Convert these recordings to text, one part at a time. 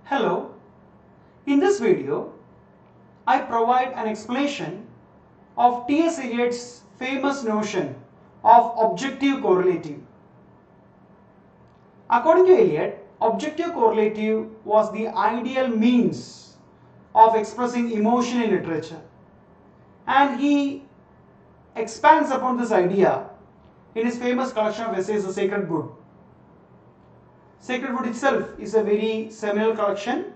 Hello, in this video I provide an explanation of T.S. Eliot's famous notion of objective correlative. According to Eliot, objective correlative was the ideal means of expressing emotion in literature, and he expands upon this idea in his famous collection of essays, The Sacred Wood. Sacred Wood itself is a very seminal collection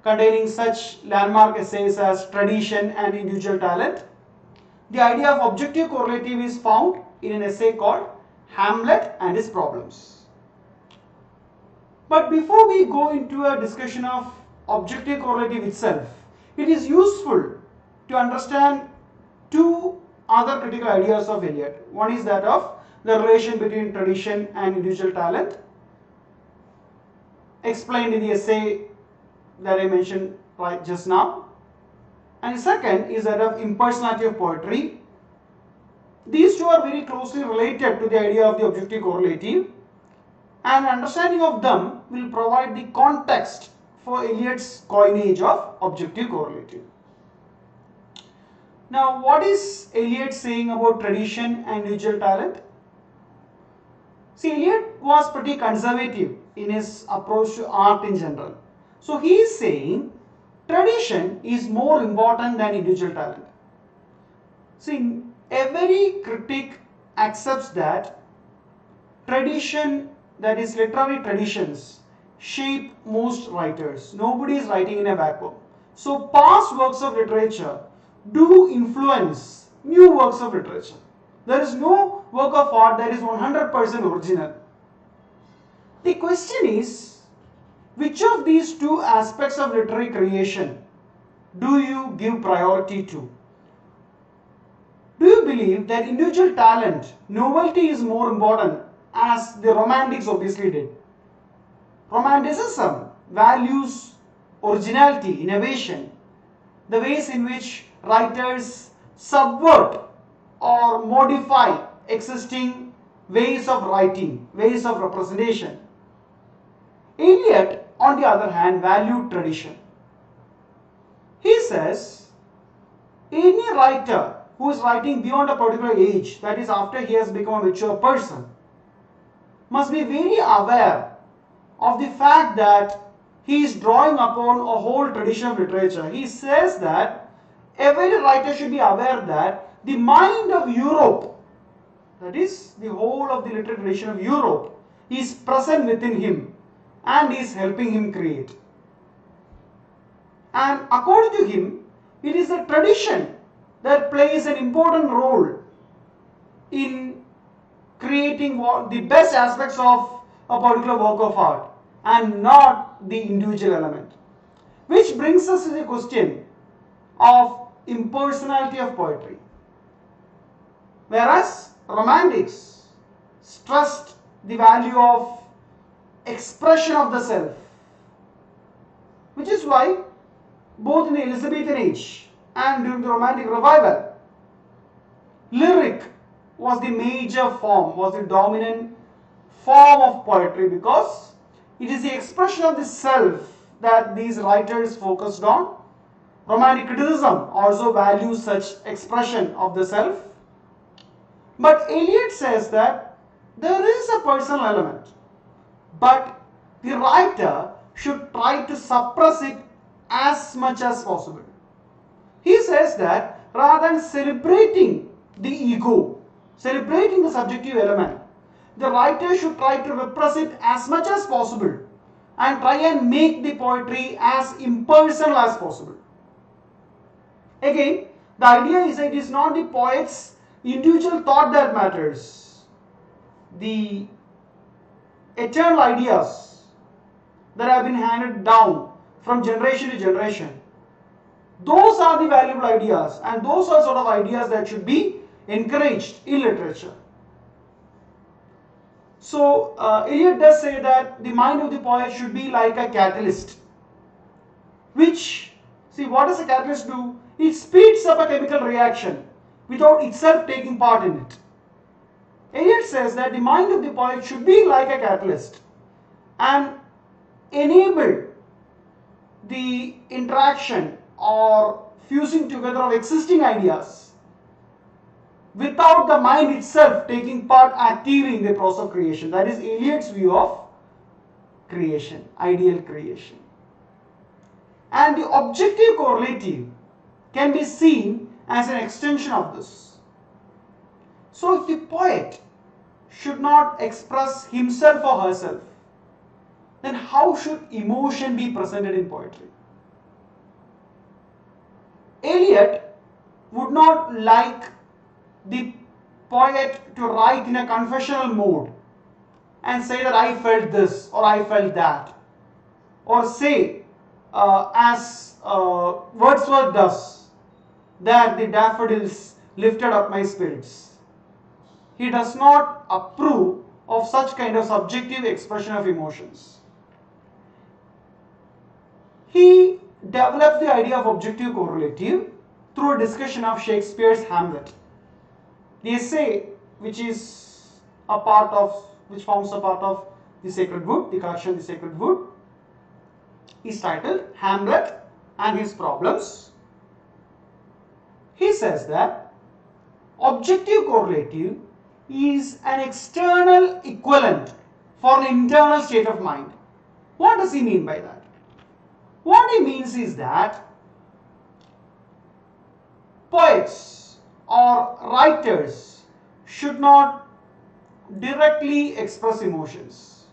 containing such landmark essays as Tradition and Individual Talent. The idea of objective correlative is found in an essay called Hamlet and His Problems. But before we go into a discussion of objective correlative itself, it is useful to understand two other critical ideas of Eliot. One is that of the relation between tradition and individual talent, explained in the essay that I mentioned right just now. And the second is that of impersonality of poetry. These two are very closely related to the idea of the objective correlative, and understanding of them will provide the context for Eliot's coinage of objective correlative. Now, what is Eliot saying about tradition and individual talent? See, Eliot was pretty conservative in his approach to art in general. So he is saying tradition is more important than individual talent. See, every critic accepts that tradition, that is literary traditions, shape most writers. Nobody is writing in a vacuum. So past works of literature do influence new works of literature. There is no work of art that is 100% original. The question is, which of these two aspects of literary creation do you give priority to? Do you believe that individual talent, novelty is more important, as the Romantics obviously did? Romanticism values originality, innovation, the ways in which writers subvert or modify existing ways of writing, ways of representation. Eliot, on the other hand, valued tradition. He says, any writer who is writing beyond a particular age, that is after he has become a mature person, must be very aware of the fact that he is drawing upon a whole tradition of literature. He says that every writer should be aware that the mind of Europe, that is the whole of the literary tradition of Europe, is present within him and is helping him create. And according to him, it is the tradition that plays an important role in creating the best aspects of a particular work of art and not the individual element. Which brings us to the question of impersonality of poetry. Whereas Romantics stressed the value of expression of the self, which is why both in the Elizabethan age and during the Romantic revival, lyric was the major form, was the dominant form of poetry, because it is the expression of the self that these writers focused on. Romantic criticism also values such expression of the self. But Eliot says that there is a personal element, but the writer should try to suppress it as much as possible. He says that rather than celebrating the ego, celebrating the subjective element, the writer should try to repress it as much as possible and try and make the poetry as impersonal as possible. Again, the idea is that it is not the poet's individual thought that matters. The eternal ideas that have been handed down from generation to generation, those are the valuable ideas, and those are sort of ideas that should be encouraged in literature. So Eliot does say that the mind of the poet should be like a catalyst, which, see, what does a catalyst do? It speeds up a chemical reaction without itself taking part in it. Eliot says that the mind of the poet should be like a catalyst and enable the interaction or fusing together of existing ideas without the mind itself taking part actively in the process of creation. That is Eliot's view of creation, ideal creation. And the objective correlative can be seen as an extension of this. So if the poet should not express himself or herself, then how should emotion be presented in poetry? Eliot would not like the poet to write in a confessional mode and say that I felt this or I felt that, or say as Wordsworth does, that the daffodils lifted up my spirits. He does not approve of such kind of subjective expression of emotions. He developed the idea of objective correlative through a discussion of Shakespeare's Hamlet. The essay, which forms a part of The Sacred Wood, the collection The Sacred Wood, is titled Hamlet and His Problems. He says that objective correlative is an external equivalent for an internal state of mind. What does he mean by that? What he means is that poets or writers should not directly express emotions.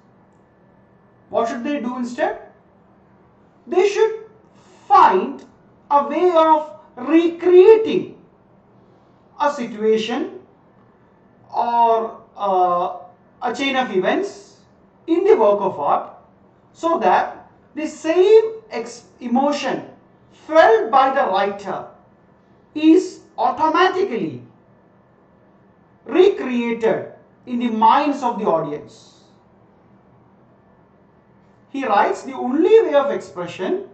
What should they do instead? They should find a way of recreating a situation or a chain of events in the work of art, so that the same emotion felt by the writer is automatically recreated in the minds of the audience. He writes, the only way of expression,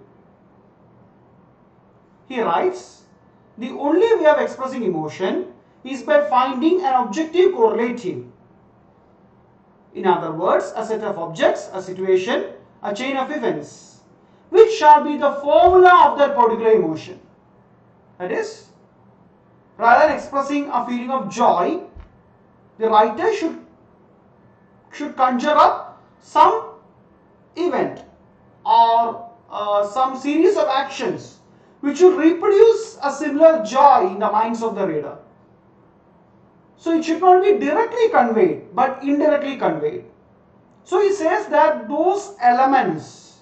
the only way of expressing emotion is by finding an objective correlative. In other words, a set of objects, a situation, a chain of events, which shall be the formula of that particular emotion. That is, rather than expressing a feeling of joy, the writer should conjure up some event or some series of actions which should reproduce a similar joy in the minds of the reader. So it should not be directly conveyed but indirectly conveyed. So he says that those elements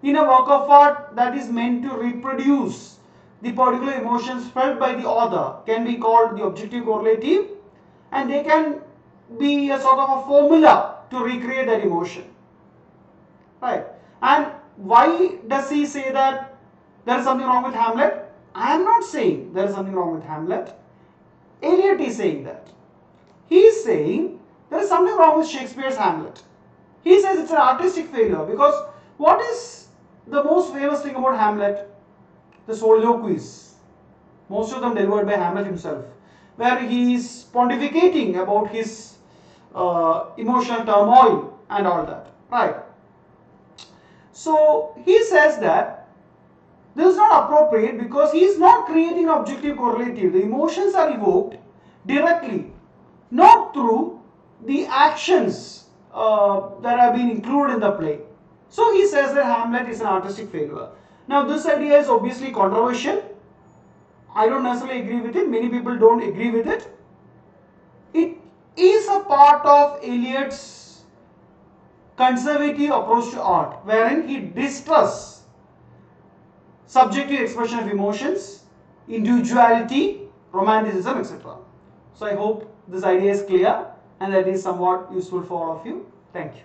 in a work of art that is meant to reproduce the particular emotions felt by the author can be called the objective correlative, and they can be a sort of a formula to recreate that emotion. Right? And why does he say that there is something wrong with Hamlet? I am not saying there is something wrong with Hamlet. Eliot is saying that. He is saying there is something wrong with Shakespeare's Hamlet. He says it's an artistic failure, because what is the most famous thing about Hamlet? The soliloquies. Most of them delivered by Hamlet himself, where he is pontificating about his emotional turmoil and all that. Right? So he says that this is not appropriate because he is not creating objective correlative. The emotions are evoked directly, not through the actions that have been included in the play. So he says that Hamlet is an artistic failure. Now this idea is obviously controversial. I don't necessarily agree with it. Many people don't agree with it. It is a part of Eliot's conservative approach to art, wherein he distrusts subjective expression of emotions, individuality, romanticism, etc. So I hope this idea is clear and that is somewhat useful for all of you. Thank you.